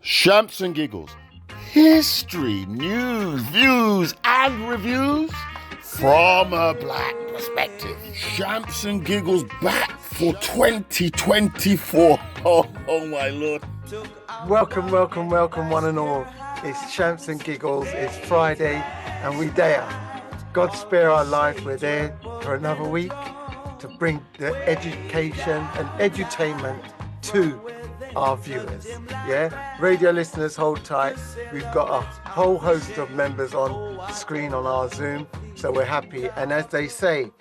Shamps and giggles, history, news, views, and reviews from a black perspective. Shamps and giggles back for 2024. Oh my lord. Welcome, one and all. It's Shamps and Giggles. It's Friday, and we dare. God spare our life. We're there for another week to bring the education and edutainment to our viewers. Yeah, radio listeners, hold tight. We've got a whole host of members on screen on our Zoom, so we're happy. And as they say,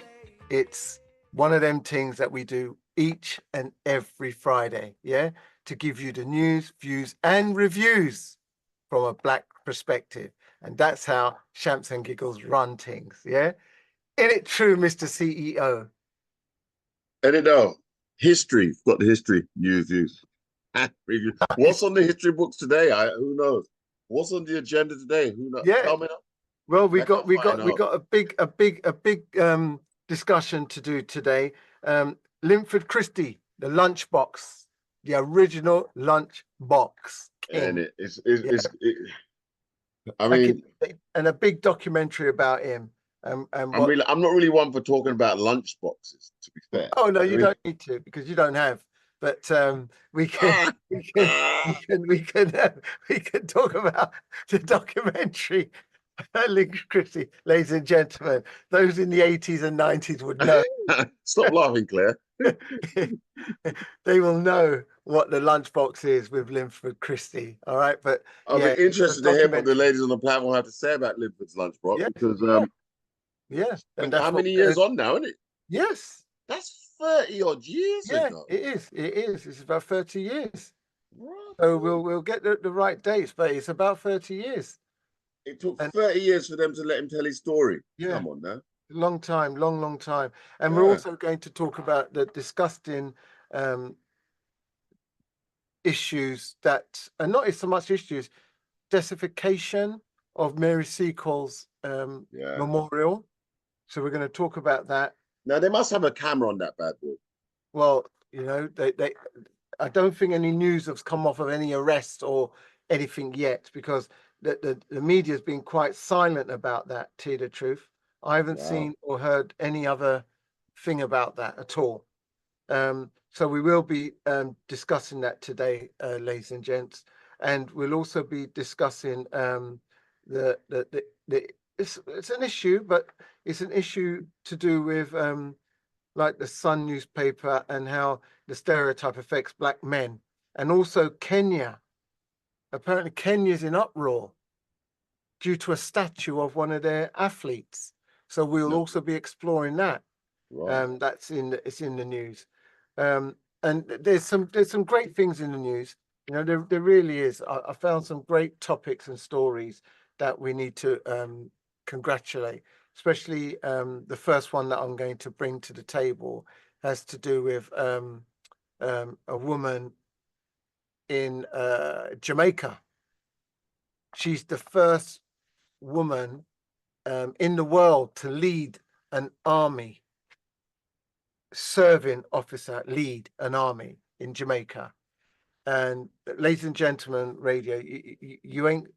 it's one of them things that we do each and every Friday. Yeah, to give you the news, views, and reviews from a black perspective. And that's how Shamps and Giggles run things. Yeah, isn't it true, Mr. CEO? And it know, history, got the history, news, views. What's on the history books today? Who knows? What's on the agenda today? Who knows? Yeah. Coming up. Well, we got a big discussion to do today. Linford Christie, the lunchbox, the original lunchbox king. And I mean, and a big documentary about him. I'm not really one for talking about lunch boxes, to be fair. Oh no, you don't need to, because you don't have. But we can talk about the documentary. Linford Christie, ladies and gentlemen, those in the 80s and 90s would know. Stop laughing, Claire. They will know what the lunchbox is with Linford Christie. All right, but I'll be interested to hear what the ladies on the platform have to say about Linford's lunchbox, because and how many years on now, isn't it? Yes, that's 30 odd years ago. It is. It's about 30 years. Right. So we'll get the right dates, but it's about 30 years. It took 30 years for them to let him tell his story. Yeah. Come on now. Long time. And we're also going to talk about the disgusting issues that are not so much issues, deacification of Mary Seacole's memorial. So we're going to talk about that. Now, they must have a camera on that bad boy. Well, they I don't think any news has come off of any arrest or anything yet, because the media has been quite silent about that, to tell the truth. I haven't seen or heard any other thing about that at all. So we will be discussing that today, ladies and gents, and we'll also be discussing it's an issue, but it's an issue to do with like the Sun newspaper and how the stereotype affects black men, and also Kenya. Apparently, Kenya's in uproar due to a statue of one of their athletes. So we'll also be exploring that. Right. It's in the news. And there's some great things in the news. There really is. I found some great topics and stories that we need to congratulate. Especially the first one that I'm going to bring to the table has to do with a woman in Jamaica. She's the first woman in the world to lead an army, serving officer, lead an army in Jamaica. And ladies and gentlemen, radio, you ain't,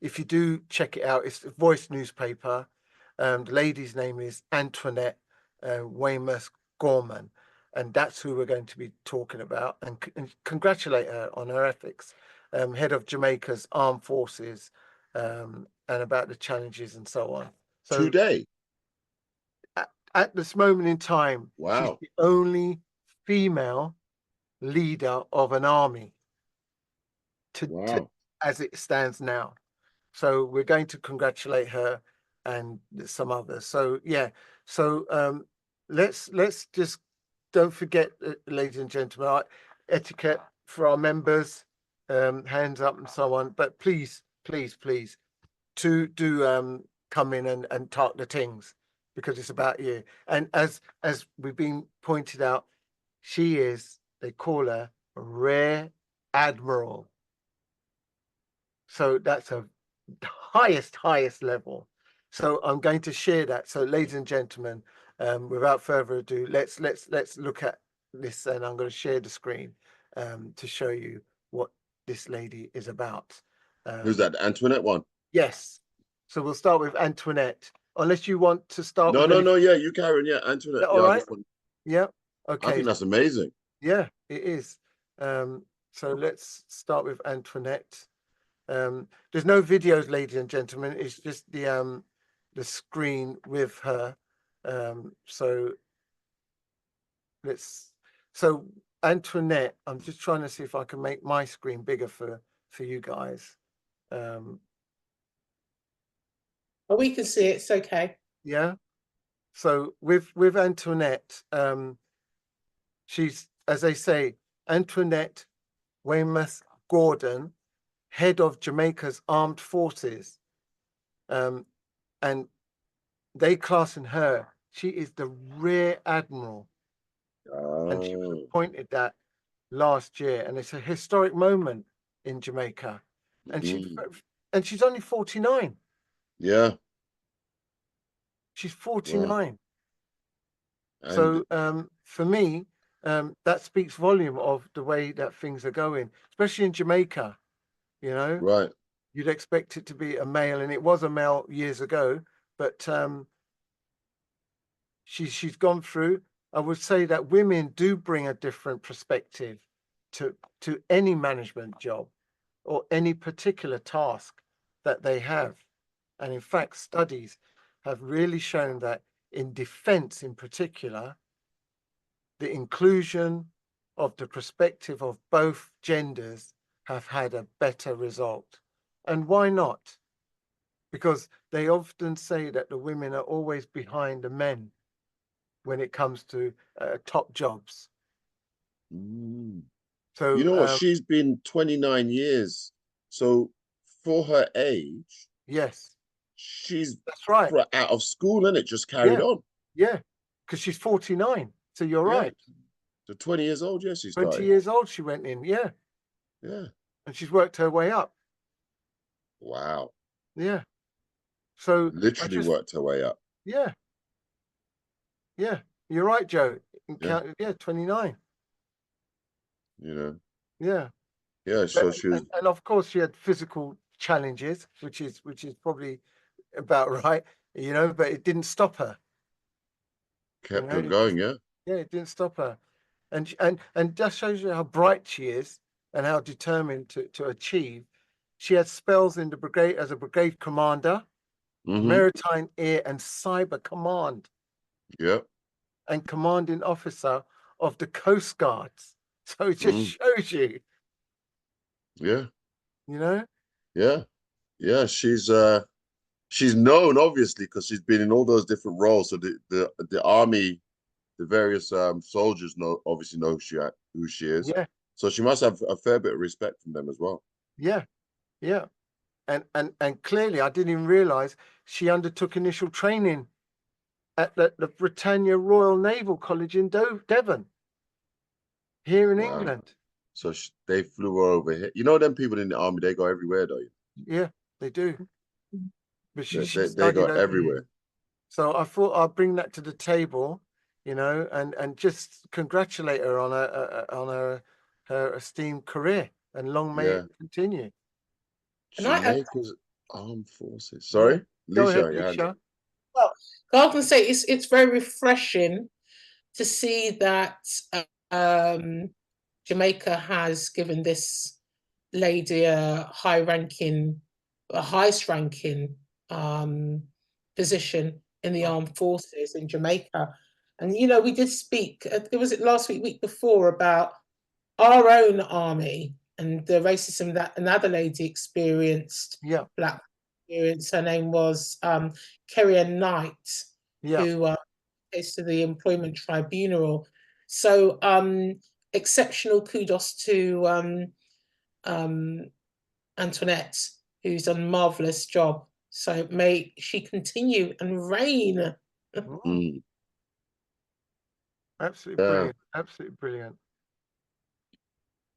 if you do check it out, it's the Voice newspaper. The lady's name is Antonette Wemyss Gorman, and that's who we're going to be talking about, and congratulate her on her ethics, head of Jamaica's armed forces, and about the challenges and so on. So today, at this moment in time, she's the only female leader of an army to as it stands now. So we're going to congratulate her and some others. So let's just don't forget, ladies and gentlemen, our etiquette for our members, hands up and so on. But please do come in and talk the things, because it's about you. And as we've been pointed out, they call her a Rear Admiral. So that's a highest level. So I'm going to share that. So ladies and gentlemen, without further ado, let's look at this, and I'm going to share the screen to show you what this lady is about. Who's that? The Antoinette one? Yes. So we'll start with Antoinette, unless you want to start No, with no, anything. no. Yeah, you Karen. Yeah, Is Antoinette. that all Yeah, I right? just want. Yeah. I Okay. think that's amazing. Yeah, it is. So let's start with Antoinette. There's no videos, ladies and gentlemen. It's just the screen with her. So let's. So Antoinette, I'm just trying to see if I can make my screen bigger for you guys. But we can see it. It's okay. Yeah. So with Antoinette, she's, as they say, Antoinette Wemyss Gorman, head of Jamaica's armed forces. And they class in her, she is the rear admiral, and she was Oh, appointed that last year, and it's a historic moment in Jamaica. And she's only 49. yeah. She's Wow. 49. And So for me, that speaks volume of the way that things are going, especially in Jamaica. You know, right. you'd expect it to be a male, and it was a male years ago, but she's gone through. I would say that women do bring a different perspective to any management job or any particular task that they have. And in fact, studies have really shown that in defense in particular, the inclusion of the perspective of both genders have had a better result. And why not? Because they often say that the women are always behind the men when it comes to top jobs. You So know what? She's been 29 years. So for her age, yes, she's that's right. out of school and it just carried Yeah, on. yeah, because she's 49. So you're Yeah. right. So 20 years old, yeah, she 20 started. years old, she went in. Yeah. Yeah. And she's worked her way up. Wow. Yeah. So I Literally just, worked her way up, yeah, yeah. You're right, Joe. yeah. Yeah, 29. You know. Yeah. Yeah, so she was And of course she had physical challenges, which is probably about right, you know, but it didn't stop her. You kept know, her going, yeah. yeah, it didn't stop her. And just shows you how bright she is and how determined to achieve. She had spells in the brigade as a brigade commander, maritime, air, and cyber command, Yeah. and commanding officer of the Coast Guards. So it just shows you, Yeah. you know. Yeah. Yeah. She's known obviously because she's been in all those different roles. So the army, the various soldiers obviously know who she is. Yeah, So she must have a fair bit of respect from them as well. yeah, yeah. And clearly, I didn't even realize she undertook initial training at the Britannia Royal Naval College in Devon, here in Wow. England. So they flew her over here. You know them people in the army, they go everywhere though. Yeah, they do. But she They go studied over here. everywhere. So I thought I'd bring that to the table, you know, and just congratulate her on her esteemed career, and long may Yeah. it continue. And I Jamaica's armed forces. Yeah. Sorry, Go ahead, Leisha, your hand. Lisha. well, I can say it's very refreshing to see that Jamaica has given this lady a highest ranking position in the armed forces in Jamaica. And you know, we did speak. Was it last week before, about our own army and the racism that another lady experienced. Yeah. Black experience. Her name was Kerry Knight, Yeah. who case to the employment tribunal. So exceptional kudos to Antoinette, who's done a marvelous job. So may she continue and reign. Absolutely brilliant. Absolutely brilliant.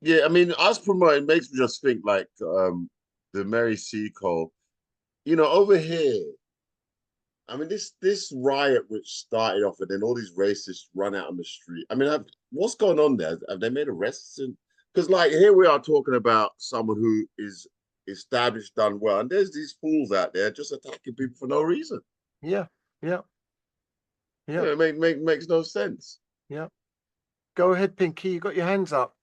Yeah, I mean, us promoting makes me just think like the Mary Seacole. You know, over here, I mean, this riot which started off and then all these racists run out on the street. I mean, what's going on there? Have they made arrests? And Because like here we are talking about someone who is established, done well, and there's these fools out there just attacking people for no reason. Yeah, yeah, yeah, Yeah, makes no sense. yeah. Go ahead, Pinky. You got your hands up.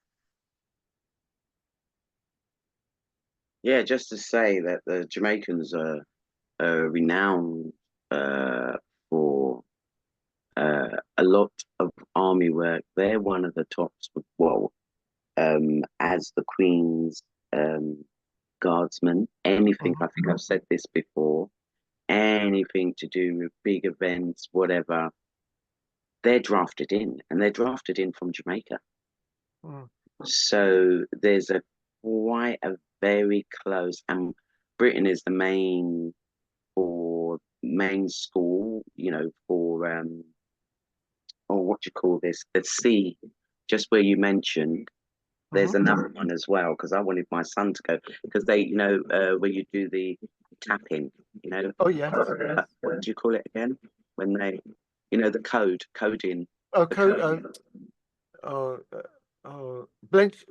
Yeah, just to say that the Jamaicans are renowned for a lot of army work. They're one of the tops, well, as the Queen's guardsmen. Anything, I think I've said this before, anything to do with big events, whatever, they're drafted in, and they're drafted in from Jamaica. Mm. So there's a quite a very close, and Britain is the main school, you know, for or what do you call this? The sea, just where you mentioned. There's another one as well, because I wanted my son to go, because they, you know, where you do the tapping, you know. Oh yes. What do you call it again? When they, you know, the coding. Oh, The code.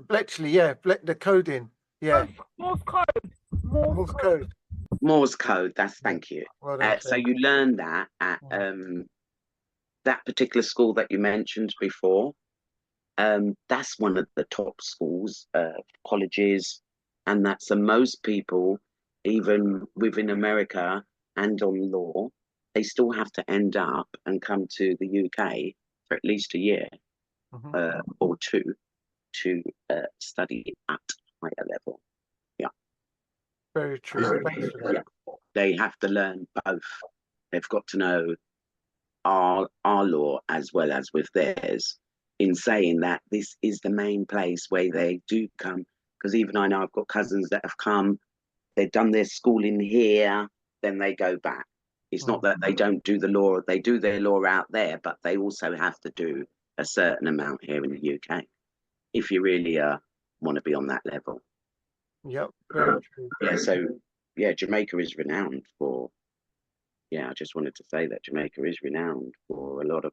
Bletchley, yeah, the coding, yeah. Morse code. Morse code. Morse code. Thank you. Well done, So Jane. you learn that at that particular school that you mentioned before. That's one of the top schools, colleges, and that's most people, even within America and on law, they still have to end up and come to the UK for at least a year or two to study at higher level. Yeah. Very true. Thanks for that. Yeah. They have to learn both. They've got to know our law as well as with theirs, in saying that this is the main place where they do come. Because even I know I've got cousins that have come, they've done their schooling here, then they go back. It's not that they don't do the law, they do their law out there, but they also have to do a certain amount here in the UK if you really want to be on that level. Yep, very true. Yeah, so yeah, Jamaica is renowned for, I just wanted to say that Jamaica is renowned for a lot of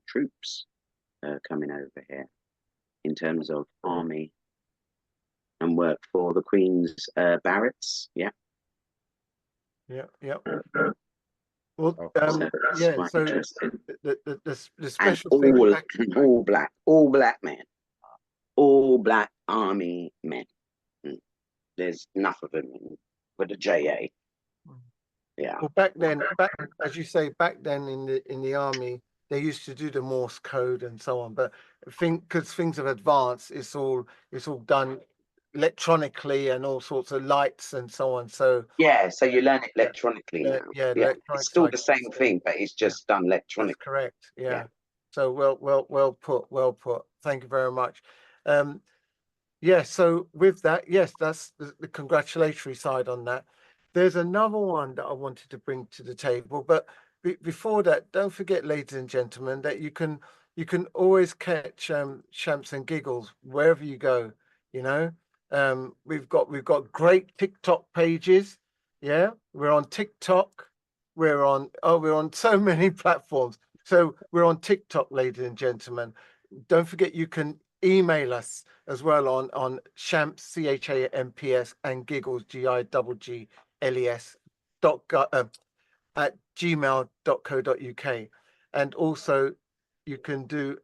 troops coming over here in terms of army and work for the Queen's barracks. Yeah. Yeah. Well, So yeah. So the special and thing, all black men, all black army men. There's enough of them with the JA. Yeah. well, back as you say, back then in the army, they used to do the Morse code and so on. But because things have advanced, it's all done electronically and all sorts of lights and so on. So yeah, so you learn it electronically now. Yeah, It's still the same thing, but it's just done electronically. That's correct. Yeah. So well put. Thank you very much. Yeah, so with that, yes, that's the congratulatory side on that. There's another one that I wanted to bring to the table, but before that, don't forget, ladies and gentlemen, that you can always catch Shamps and Giggles wherever you go. You know, we've got great TikTok pages. Yeah, we're on TikTok. We're on so many platforms. So we're on TikTok, ladies and gentlemen. Don't forget, you can email us as well on Shamps, CHAMPS, and Giggles, GIGGLES at gmail.co.uk. And also you can do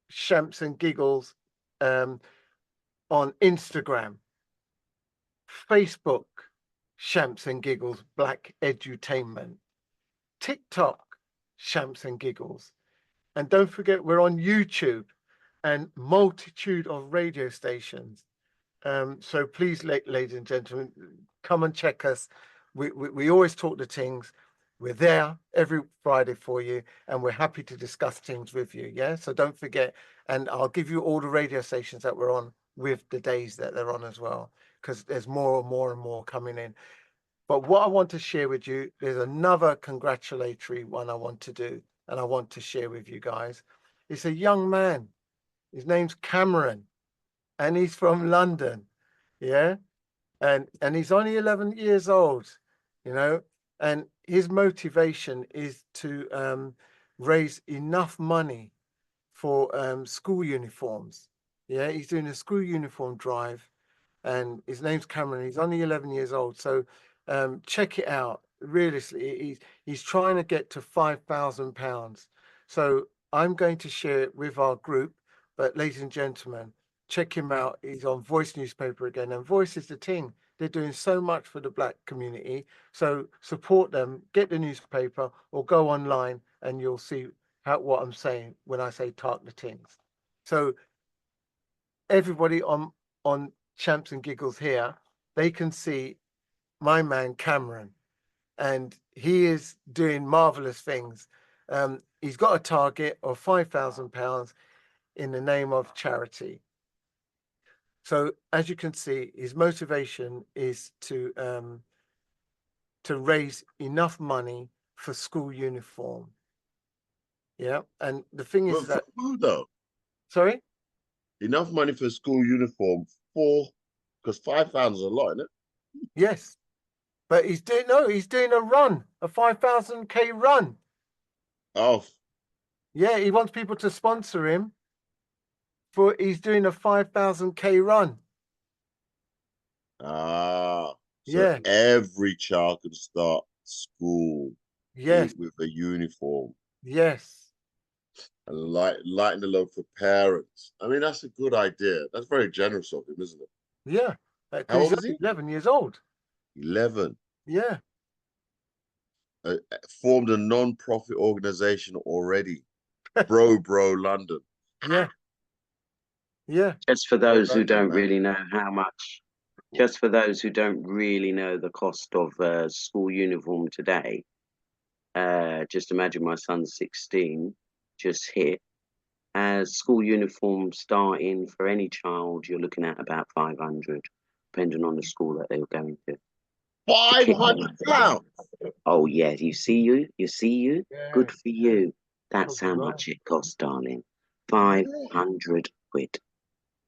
Shamps and Giggles on Instagram, Facebook, Shamps and Giggles Black Edutainment, TikTok, Shamps and Giggles. And don't forget, we're on YouTube and multitude of radio stations. So please, ladies and gentlemen, come and check us. We always talk the things. We're there every Friday for you, and we're happy to discuss things with you. Yeah, so don't forget, and I'll give you all the radio stations that we're on with the days that they're on as well, because there's more and more and more coming in. But what I want to share with you, there's another congratulatory one I want to do, and I want to share with you guys. It's a young man. His name's Cameron, and he's from London. Yeah, and he's only 11 years old. You know, and his motivation is to raise enough money for school uniforms. Yeah, he's doing a school uniform drive, and his name's Cameron. He's only 11 years old, so check it out. Realistically, he's trying to get to £5,000. So I'm going to share it with our group. But ladies and gentlemen, check him out. He's on Voice newspaper again, and Voice is the thing. They're doing so much for the black community. So support them. Get the newspaper or go online, and you'll see what I'm saying when I say talk the things. So everybody on Champs and Giggles here, they can see my man Cameron, and he is doing marvelous things. He's got a target of £5,000 in the name of charity. So as you can see, his motivation is to raise enough money for school uniform. Yeah, and the thing is that who though? sorry, Enough money for school uniform because 5,000 is a lot, isn't it? yes, but he's doing a run, a 5,000k run. Oh, Yeah, he wants people to sponsor him he's doing a 5,000k run. so Yeah. every child can start school Yes. with a uniform Yes. and lighten the load for parents. I mean, that's a good idea. That's very generous of him, isn't it? Yeah. How Because old he's is he? 11 years old. 11. Yeah. Formed a non-profit organization already. Bro London. Yeah. Yeah. Just for those who London, don't man. really know how much, just for those who don't really know the cost of school uniform today, just imagine my son's 16, just hit. As school uniform starting for any child, you're looking at about 500, depending on the school that they're going to. £500. Oh yeah, you see you? Yeah. Good for you. That's Probably how right. much it costs, darling. 500 quid.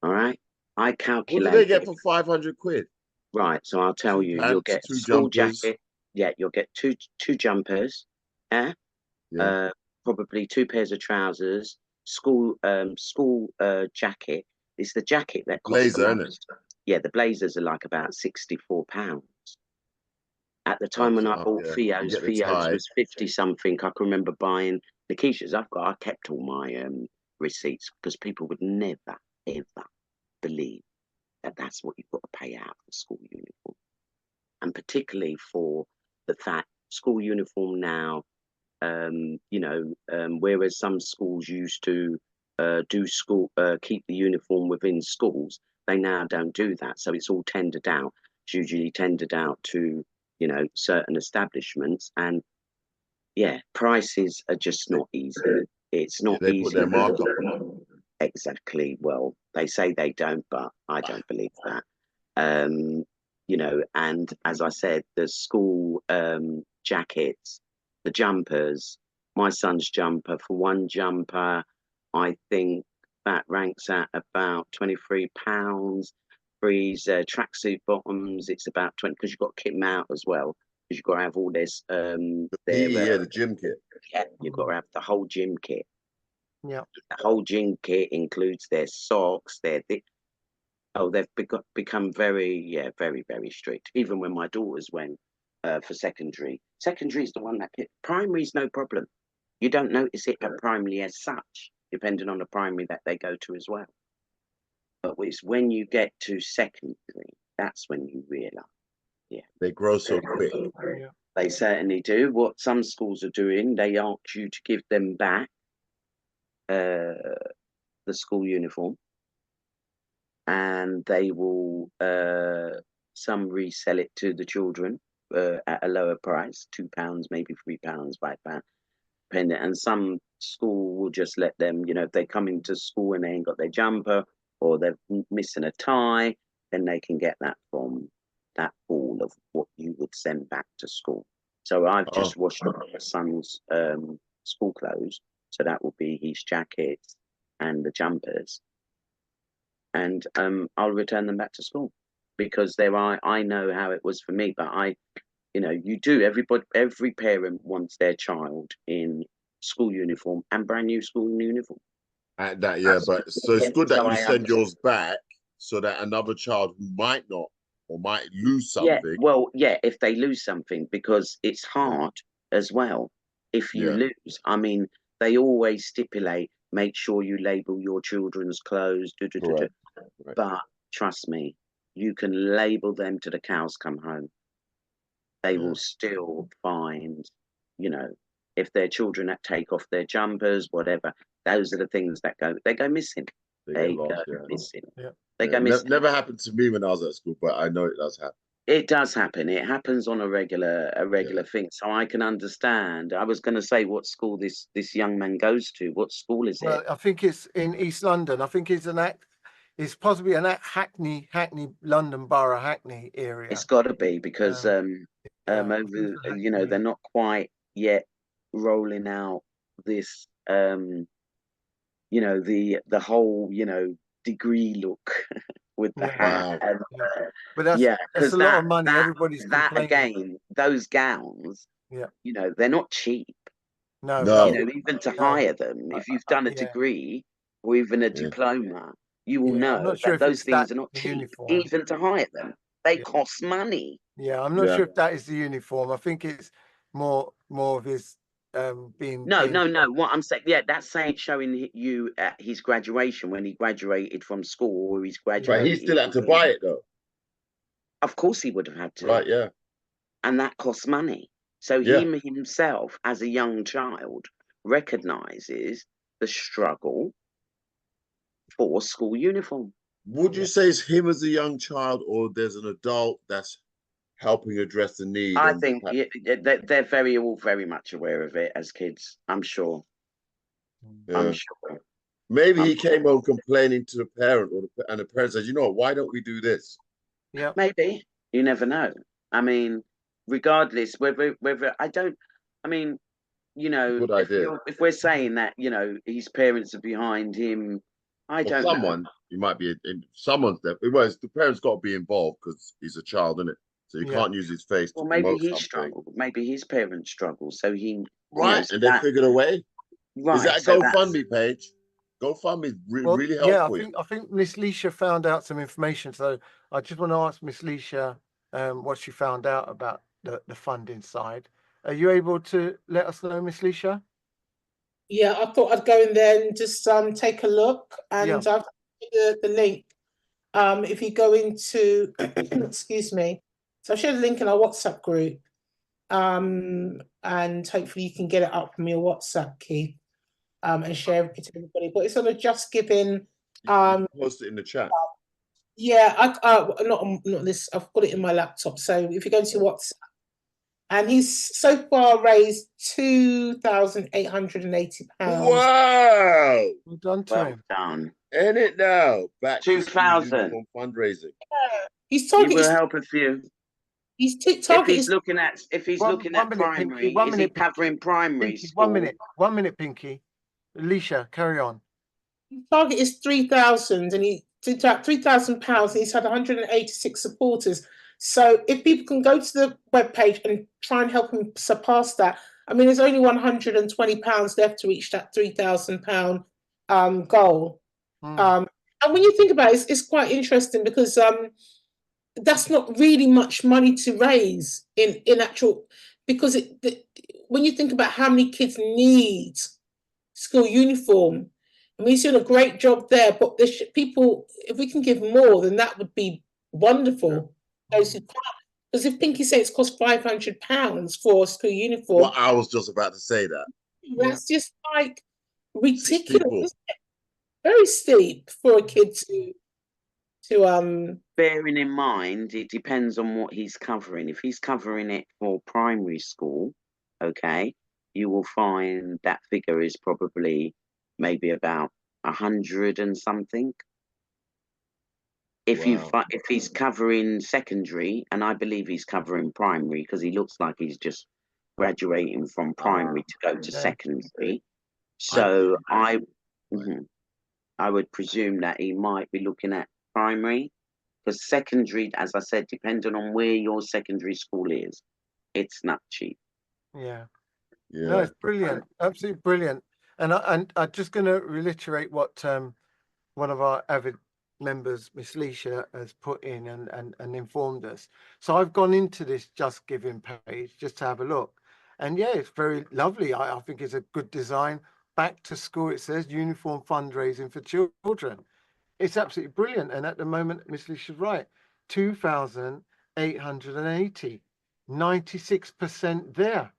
All right? I What do calculated. they get for 500 quid? Right, so I'll tell Two you, you'll pants, get two school jumpers. jacket. Yeah, you'll get two jumpers. Yeah. Yeah. Probably two pairs of trousers. School jacket. It's the jacket that costs the Blazer, innit? most. Yeah, the blazers are like about £64. At the time when I Oh, bought yeah. You Theo's, get the Theo's tie. was 50 something. I can remember buying Lakeisha's. I kept all my receipts because people would never ever believe that that's what you've got to pay out for school uniform, and particularly for the fact school uniform now, whereas some schools used to keep the uniform within schools, they now don't do that. So it's all tendered out. It's usually tendered out to certain establishments, and yeah, prices are just not easy. It's not They easy. put their markup on. Exactly. Well, they say they don't, but I don't believe that. And as I said, the school jackets, the jumpers, my son's jumper, for one jumper, I think that ranks at about £23. For his tracksuit bottoms, it's about 20, because you've got to kit them out as well, because you've got to have all this The gym kit. yeah, you've got to have the whole gym kit. Yeah. The whole gym kit includes their socks, they've become very, very strict. Even when my daughters went for secondary, secondary is the one primary is no problem. You don't notice it at primary as such, depending on the primary that they go to as well. But it's when you get to secondary, that's when you realise, yeah, They grow so quick. Yeah. they certainly do. What some schools are doing, they ask you to give them back the school uniform, and they will some resell it to the children at a lower price, £2, maybe £3, £5, depending. And some school will just let them, if they come into school and they ain't got their jumper or they're missing a tie, then they can get that from that pool of what you would send back to school. So I've just washed up my son's school clothes, so that will be his jackets and the jumpers, and I'll return them back to school, because I know how it was for me. But every parent wants their child in school uniform and brand new school uniform. At that, yeah, but so it's good that So you I send understand. yours back so that another child who might not or might lose Yeah, something. well, yeah, if they lose something, because it's hard as well if you Yeah. lose. I mean, they always stipulate, make sure you label your children's clothes, Correct. Right. but trust me, you can label them to the cows come home. They will still find, you know, if their children that take off their jumpers, whatever, those are the things that go missing. They get They go lost, yeah. missing. Yeah. They Yeah, go missing. never happened to me when I was at school, but I know it does happen. It does happen. It happens on a regular thing. So I can understand. I was going to say what school this young man goes to. What school is Well, it? I think it's in East London. I think it's it's possibly Hackney, London Borough, Hackney area. It's got to be because Yeah, I think over it's a you know, they're Hackney. not quite yet rolling out this you know, the whole, you know, degree look with the Yeah, hat. Wow. And yeah. But that's yeah, that's because a lot of money. Everybody's that complaining. again, those gowns, Yeah. you know, they're not cheap. No, You No. no, know, even to no. hire them, if you've done a Yeah, degree or even a Yeah. diploma, you will yeah. I'm know not sure that if those it's that things are not the cheap, uniform. even to hire them. They Yeah, cost money. yeah. I'm not Yeah. sure if that is the uniform. I think it's more of his being No, being. no, no. What I'm saying, yeah, that's saying showing you at his graduation when he graduated from school or he's Yeah, But he graduated. still had to buy it though. Of course, he would have had to, Right, yeah. and that costs money. So Yeah. he himself, as a young child, recognizes the struggle for school uniform. Would you yeah, say it's him as a young child or there's an adult that's helping address the need I and think they're all very much aware of it as kids. I'm sure. I'm yeah. sure. Maybe I'm he came home complaining to the parent and the parent says, you know what, why don't we do this? yeah. Maybe you never know. I mean, regardless, whether I don't. I mean, you know, Good idea. if we're saying that, you know, his parents are behind him, I Or don't know. someone, you might be in someone's there. Well, the parents got to be involved because he's a child, isn't it? So you Yeah. can't use his face to Well, maybe promote he something. struggled. Maybe his parents struggled. So he, you know, Right. so And they that figured a way. Is right. that a So that's GoFundMe page? GoFundMe is Well, really yeah. helpful. I think Miss Leisha found out some information. So I just want to ask Miss Leisha what she found out about the funding side. Are you able to let us know, Miss Leisha? Yeah, I thought I'd go in there and just take a look, Yeah. and I've the link. If you go into excuse me, so I've shared a link in our WhatsApp group, and hopefully you can get it up from your WhatsApp, Keith, and share it to everybody. But it's on a Just Giving. You can post it in the chat. Yeah, not this. I've got it in my laptop. So if you go to WhatsApp, and he's so far raised £2,880. Wow. Well done to well him. done. In it now. Back to school 2,000. uniform fundraising. His You target will is help a few. his If target he's is looking at One minute, Pinky. primary, 1 is he minute, Pinky. covering primary Pinky. school? 1 minute, Pinky. Leisha, carry on. his target is 3,000, and he did that £3,000. He's had 186 supporters. So if people can go to the webpage and try and help him surpass that, I mean, there's only £120 left to reach that £3,000 goal. Mm. And when you think about it, it's quite interesting because that's not really much money to raise in actual, because when you think about how many kids need school uniform, I mean, he's doing a great job there, but there's people, if we can give more, then that would be wonderful. Those who can't, because if Pinky says it costs £500 for a school uniform, Well, I was just about to say that. that's just like It's ridiculous, steeple. isn't it? Very steep for a kid to Bearing in mind, it depends on what he's covering. If he's covering it for primary school, okay, you will find that figure is probably maybe about 100 and something. Wow. If he's covering secondary, and I believe he's covering primary because he looks like he's just graduating from primary to go to Yeah. secondary. I, So I would presume that he might be looking at primary. Because secondary, as I said, depending on where your secondary school is, it's not cheap. Yeah. No, yeah. it's brilliant. Absolutely brilliant. And I'm just going to reiterate what one of our avid members, Miss Leisha, has put in and informed us. So I've gone into this Just Giving page just to have a look. And yeah, it's very lovely. I think it's a good design. Back to school, it says uniform fundraising for children. It's absolutely brilliant. And at the moment, Miss Leisha's right, 2,880, 96% there.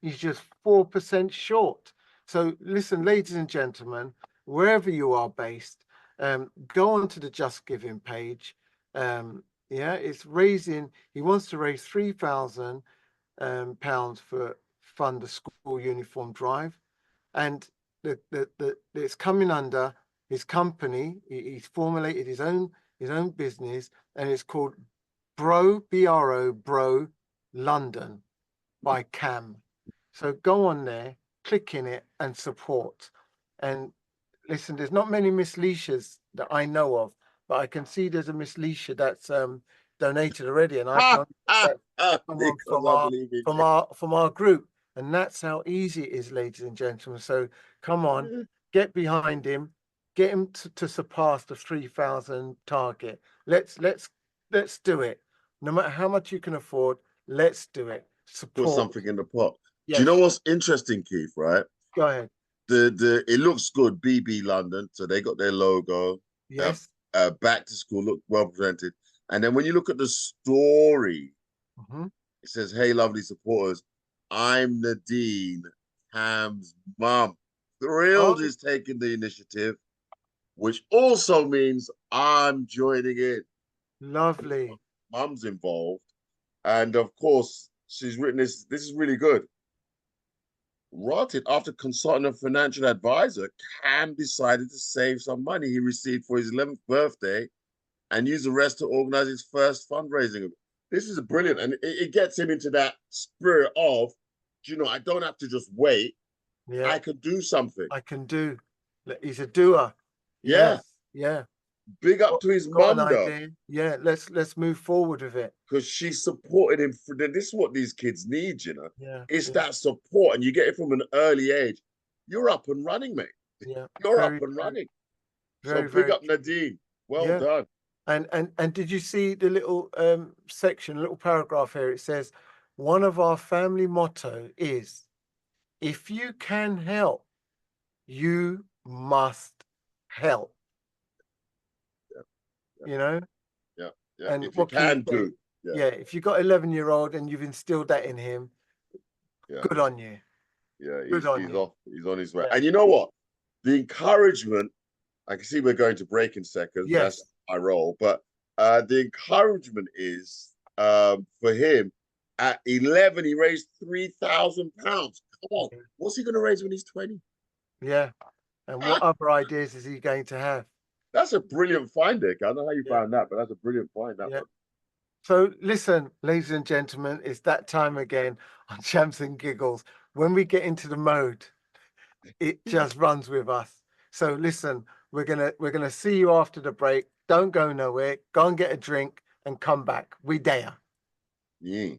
He's just 4% short. So listen, ladies and gentlemen, wherever you are based, go on to the Just Giving page. Yeah, it's raising, he wants to raise £3,000 for fund the school uniform drive. And it's coming under his company. He's formulated his own business, and it's called Bro London by Cam. So go on there, click in it, and support. And listen, there's not many Miss Leishas that I know of, but I can see there's a Miss Leisha that's donated already, and I can from our group. And that's how easy it is, ladies and gentlemen. So come on, get behind him, get him to surpass the 3,000 target. Let's do it. No matter how much you can afford, let's do it. Support. Put something in the pot. Yes. Do you know what's interesting, Keith? Right? Go ahead. It looks good. BB London, so they got their logo. Yes. Back to school, look well presented. And then when you look at the story, it says, "Hey, lovely supporters, I'm Nadine, Cam's mum. Thrilled is taking the initiative, which also means I'm joining in." Lovely. Mum's involved, and of course, she's written this. This is really good. Rotted after consulting a financial advisor, Cam decided to save some money he received for his 11th birthday and use the rest to organize his first fundraising. This is brilliant, and it gets him into that spirit of, you know, I don't have to just wait. Yeah, I can do something. I can do. He's a doer. Yeah, yeah. Big up to his mum, though. Yeah, let's move forward with it. Because she supported him. This is what these kids need, you know. Yeah, it's that support, and you get it from an early age. You're up and running, mate. Yeah, you're up and running. So big up Nadine. Well done. And did you see the little section, little paragraph here? It says, one of our family motto is, if you can help, you must help. You know? Yeah. And if you can do. Yeah, if you've got 11-year-old and you've instilled that in him, good on you. Yeah, he's on his way. Yeah. And you know what? The encouragement, I can see we're going to break in seconds. Yes. That's my role. But the encouragement is for him, at 11, he raised £3,000. Come on. What's he going to raise when he's 20? Yeah. And what other ideas is he going to have? That's a brilliant find, Dick. I don't know how you found that, but that's a brilliant find. That one. So listen, ladies and gentlemen, it's that time again on Champs and Giggles. When we get into the mode, it just runs with us. So listen, we're gonna see you after the break. Don't go nowhere. Go and get a drink and come back. We dare. Yeah.